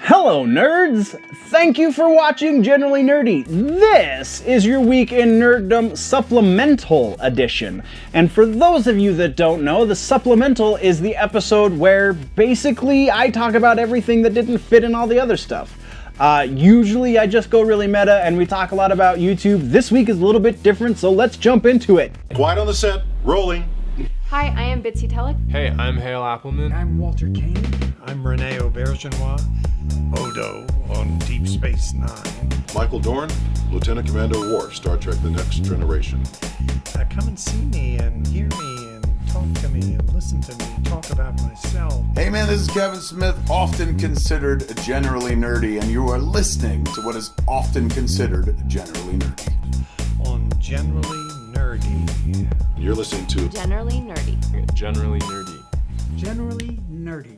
Hello nerds! Thank you for watching Generally Nerdy. This is your week in Nerdom Supplemental edition. And for those of you that don't know, the Supplemental is the episode where basically I talk about everything that didn't fit in all the other stuff. Usually I just go really meta and we talk a lot about YouTube. This week is a little bit different, so let's jump into it. Quiet on the set, rolling. Hi, I am Bitsy Telek. Hey, I'm Hale Appleman. I'm Walter Kane. I'm Rene Aubergenois. Odo on Deep Space Nine. Michael Dorn, Lieutenant Commander Worf, Star Trek The Next Generation. Come and see me and hear me and talk to me and listen to me talk about myself. Hey man, this is Kevin Smith, often considered generally nerdy, and you are listening to what is often considered generally nerdy. On Generally Nerdy. You're listening to Generally Nerdy. Generally Nerdy. Generally nerdy.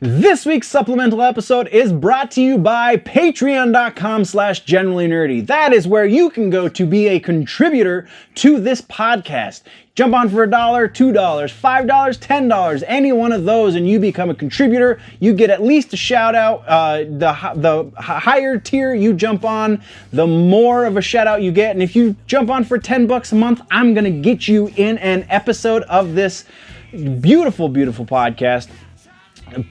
This week's supplemental episode is brought to you by patreon.com/generallynerdy. That is where you can go to be a contributor to this podcast. Jump on for $1, $2, $5, $10, any one of those, and you become a contributor. You get at least a shout out. The higher tier you jump on, the more of a shout out you get. And if you jump on for $10 a month, I'm gonna get you in an episode of this beautiful, beautiful podcast.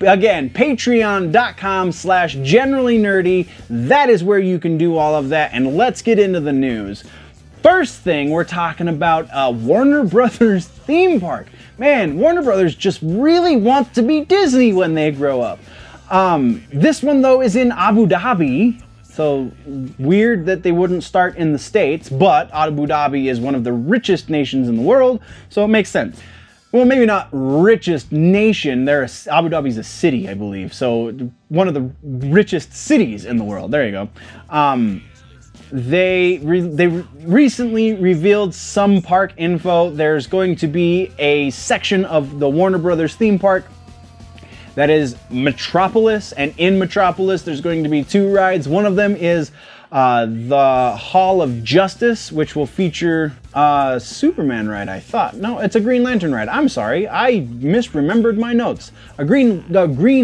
Again, patreon.com/generallynerdy. That is where you can do all of that. And let's get into the news. First thing, we're talking about Warner Brothers theme park. Man, Warner Brothers just really wants to be Disney when they grow up. This one, though, is in Abu Dhabi. So weird that they wouldn't start in the States, but Abu Dhabi is one of the richest nations in the world, so it makes sense. Well, maybe not richest nation. Abu Dhabi's a city, I believe. So one of the richest cities in the world. There you go. They recently revealed some park info. There's going to be a section of the Warner Brothers theme park that is Metropolis, and in Metropolis there's going to be two rides. One of them is the Hall of Justice, which will feature a Superman ride, I thought. No, it's a Green Lantern ride. I'm sorry, I misremembered my notes. A Green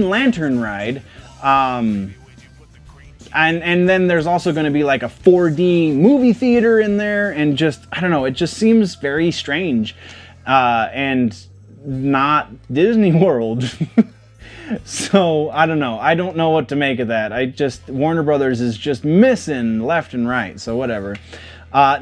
Lantern ride. And then there's also going to be like a 4D movie theater in there, and just, I don't know, it just seems very strange. And not Disney World. So, I don't know. I don't know what to make of that. Warner Brothers is just missing left and right, so whatever.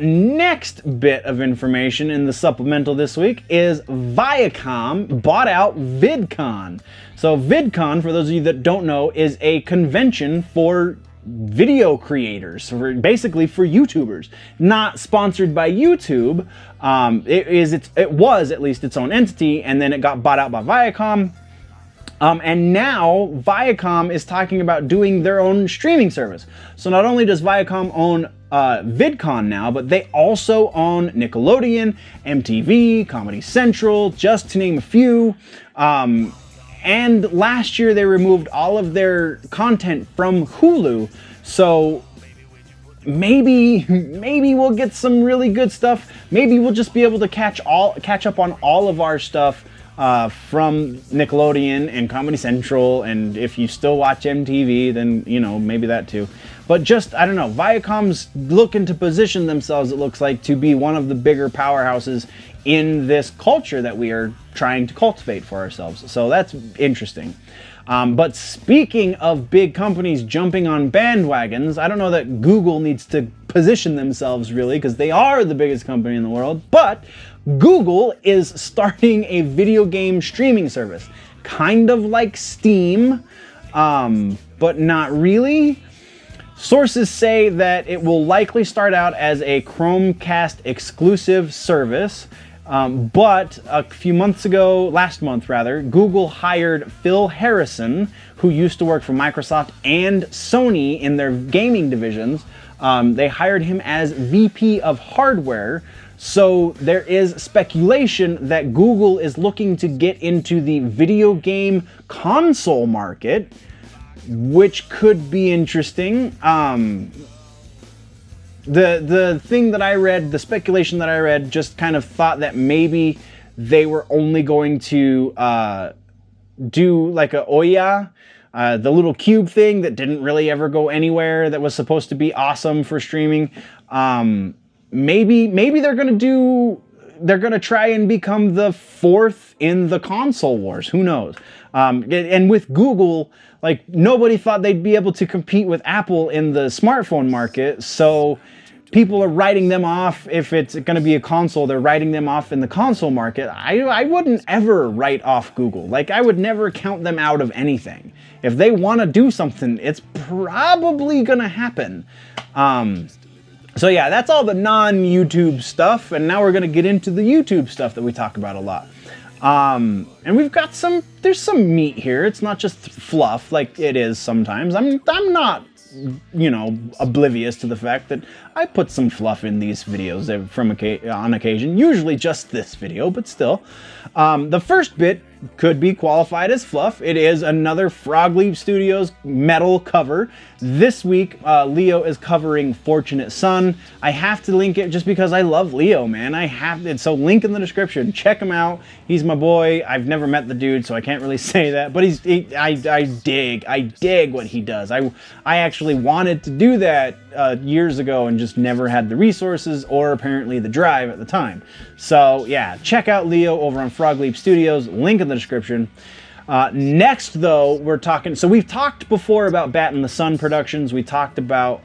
Next bit of information in the supplemental this week is Viacom bought out Vidcon. So Vidcon, for those of you that don't know, is a convention for video creators, basically for YouTubers. Not sponsored by YouTube. It was at least its own entity, and then it got bought out by Viacom. And now Viacom is talking about doing their own streaming service. So not only does Viacom own Vidcon now, but they also own Nickelodeon, MTV, Comedy Central, just to name a few. And last year they removed all of their content from Hulu. So maybe we'll get some really good stuff. Maybe we'll just be able to catch up on all of our stuff from Nickelodeon and Comedy Central, and if you still watch MTV, then, you know, maybe that too. But just, I don't know, Viacom's looking to position themselves, it looks like, to be one of the bigger powerhouses in this culture that we are trying to cultivate for ourselves. So that's interesting. But speaking of big companies jumping on bandwagons, I don't know that Google needs to position themselves really, because they are the biggest company in the world, but Google is starting a video game streaming service. Kind of like Steam, but not really. Sources say that it will likely start out as a Chromecast exclusive service, but a few months ago, last month rather, Google hired Phil Harrison, who used to work for Microsoft and Sony in their gaming divisions. They hired him as VP of Hardware. So there is speculation that Google is looking to get into the video game console market, which could be interesting. The thing that I read, the speculation that I read, just kind of thought that maybe they were only going to do like a Ouya the little cube thing that didn't really ever go anywhere that was supposed to be awesome for streaming. Maybe they're gonna try and become the fourth in the console wars. Who knows? And with Google, like, nobody thought they'd be able to compete with Apple in the smartphone market. So people are writing them off. If it's going to be a console, they're writing them off in the console market. I wouldn't ever write off Google. Like, I would never count them out of anything. If they want to do something, it's probably going to happen. So yeah, that's all the non-YouTube stuff, and now we're going to get into the YouTube stuff that we talk about a lot. And we've got there's some meat here. It's not just fluff like it is sometimes. I'm not, oblivious to the fact that I put some fluff in these videos on occasion, usually just this video, but still. The first bit could be qualified as fluff. It is another Frog Leap Studios metal cover. This week, Leo is covering Fortunate Son. I have to link it just because I love Leo, man. I have it. So link in the description. Check him out. He's my boy. I've never met the dude, so I can't really say that. But I dig what he does. I actually wanted to do that years ago and just never had the resources or apparently the drive at the time. So yeah, check out Leo over on Frog Leap Studios. Link in the description. Next, though, we're talking. So we've talked before about Bat and the Sun Productions. We talked about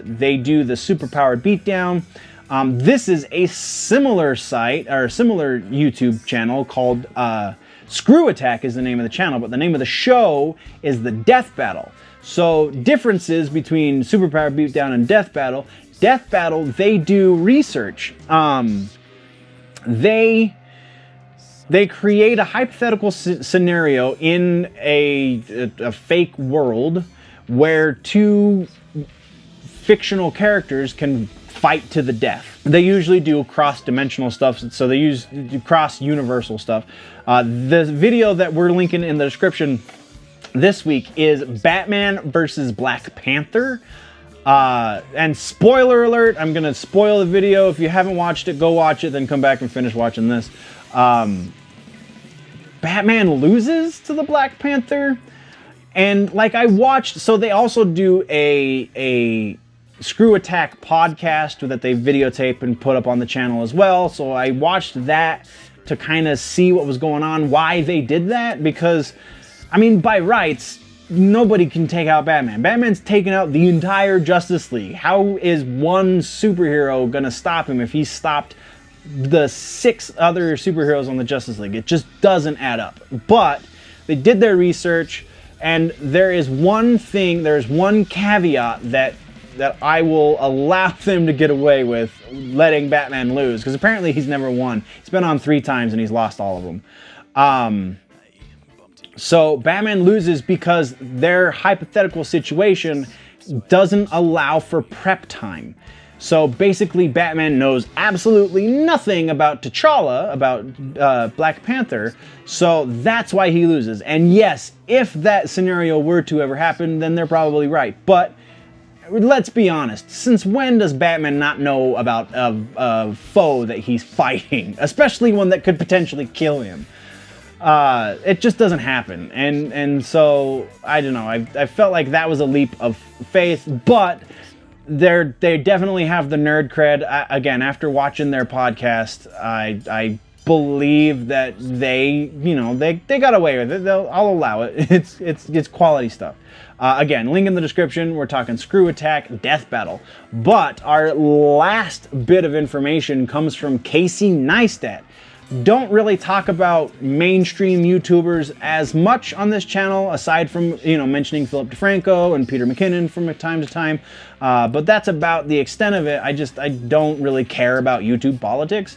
they do the Superpowered Beatdown. This is a similar site or similar YouTube channel called Screw Attack is the name of the channel, but the name of the show is the Death Battle. So differences between Superpowered Beatdown and Death Battle. Death Battle, they do research. They create a hypothetical scenario in a fake world where two fictional characters can fight to the death. They usually do cross-dimensional stuff, so they do cross-universal stuff. The video that we're linking in the description this week is Batman versus Black Panther. And spoiler alert, I'm gonna spoil the video. If you haven't watched it, go watch it, then come back and finish watching this. Batman loses to the Black Panther, and like I watched, so they also do a Screw Attack podcast that they videotape and put up on the channel as well. So I watched that to kind of see what was going on, why they did that, because I mean, by rights, nobody can take out Batman. Batman's taken out the entire Justice League. How is one superhero gonna stop him if he stopped the 6 other superheroes on the Justice League? It just doesn't add up. But they did their research, and there's one caveat that I will allow them to get away with letting Batman lose, because apparently he's never won. He's been on 3 times and he's lost all of them. So Batman loses because their hypothetical situation doesn't allow for prep time. So basically, Batman knows absolutely nothing about T'Challa, about Black Panther, so that's why he loses. And yes, if that scenario were to ever happen, then they're probably right. But let's be honest, since when does Batman not know about a foe that he's fighting, especially one that could potentially kill him? It just doesn't happen. And so, I don't know, I felt like that was a leap of faith, but they definitely have the nerd cred. Again, after watching their podcast, I believe that they got away with it. I'll allow it. It's quality stuff. Again, link in the description. We're talking Screw Attack, Death Battle. But our last bit of information comes from Casey Neistat. Don't really talk about mainstream YouTubers as much on this channel, aside from, mentioning Philip DeFranco and Peter McKinnon from time to time. But that's about the extent of it. I don't really care about YouTube politics.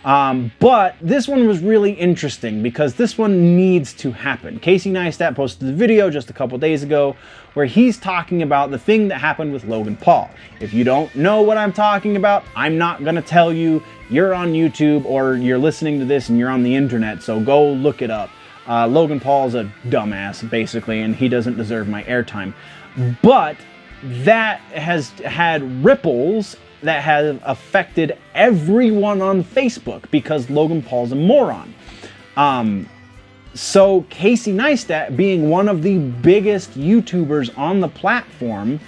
But this one was really interesting because this one needs to happen. Casey Neistat posted the video just a couple days ago where he's talking about the thing that happened with Logan Paul. If you don't know what I'm talking about, I'm not going to tell you. You're on YouTube or you're listening to this and you're on the internet, so go look it up. Logan Paul's a dumbass, basically, and he doesn't deserve my airtime. But that has had ripples that have affected everyone on Facebook because Logan Paul's a moron. So Casey Neistat, being one of the biggest YouTubers on the platform,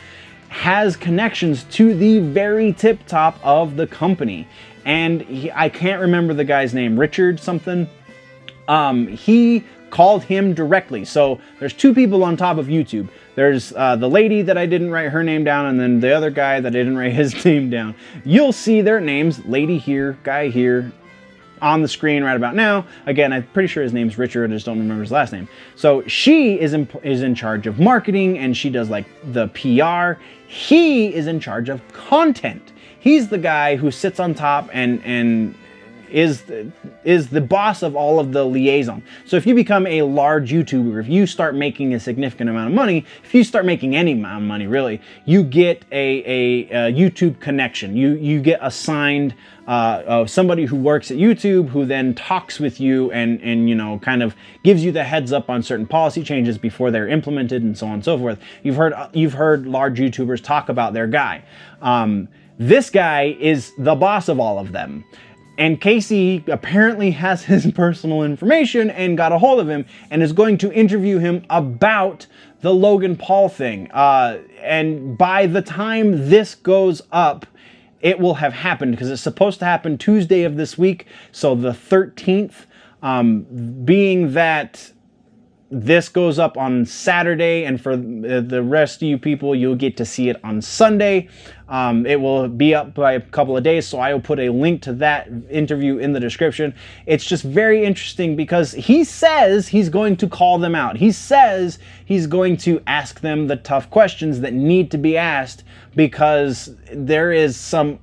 has connections to the very tip top of the company. And I can't remember the guy's name, Richard something. He called him directly. So there's two people on top of YouTube. There's the lady that I didn't write her name down, and then the other guy that I didn't write his name down. You'll see their names, lady here, guy here, on the screen right about now. Again, I'm pretty sure his name's Richard, I just don't remember his last name. So she is in charge of marketing, and she does like the PR. He is in charge of content. He's the guy who sits on top and is the boss of all of the liaison. So if you become a large YouTuber, if you start making a significant amount of money, if you start making any amount of money really, you get a YouTube connection. You get assigned somebody who works at YouTube, who then talks with you and you know, kind of gives you the heads up on certain policy changes before they're implemented, and so on and so forth. You've heard large YouTubers talk about their guy. This guy is the boss of all of them. And Casey apparently has his personal information and got a hold of him and is going to interview him about the Logan Paul thing. And by the time this goes up, it will have happened, because it's supposed to happen Tuesday of this week. So the 13th, being that this goes up on Saturday, and for the rest of you people, you'll get to see it on Sunday. It will be up by a couple of days, so I will put a link to that interview in the description. It's just very interesting because he says he's going to call them out. He says he's going to ask them the tough questions that need to be asked, because there is some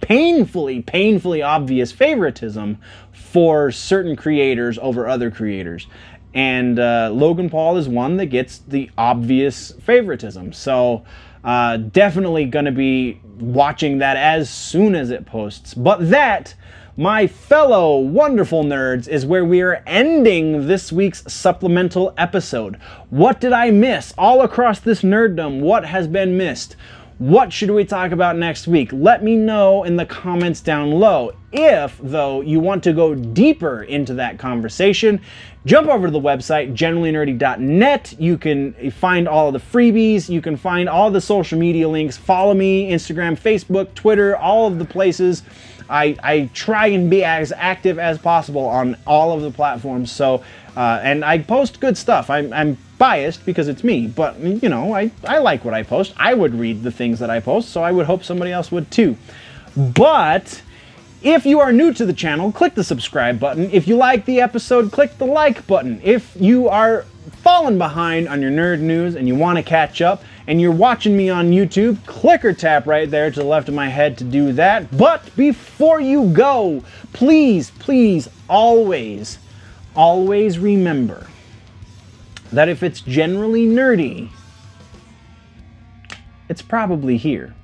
painfully obvious favoritism for certain creators over other creators. And Logan Paul is one that gets the obvious favoritism. So definitely going to be watching that as soon as it posts. But that, my fellow wonderful nerds, is where we are ending this week's supplemental episode. What did I miss? All across this nerddom, what has been missed? What should we talk about next week? Let me know in the comments down below. If, though, you want to go deeper into that conversation, jump over to the website, generallynerdy.net. You can find all of the freebies. You can find all the social media links. Follow me, Instagram, Facebook, Twitter, all of the places. I try and be as active as possible on all of the platforms. So, and I post good stuff. I'm biased because it's me, but you know, I like what I post. I would read the things that I post, so I would hope somebody else would too. But if you are new to the channel, click the subscribe button. If you like the episode, click the like button. If you are falling behind on your nerd news and you want to catch up and you're watching me on YouTube, click or tap right there to the left of my head to do that. But before you go, please always remember that if it's generally nerdy, it's probably here.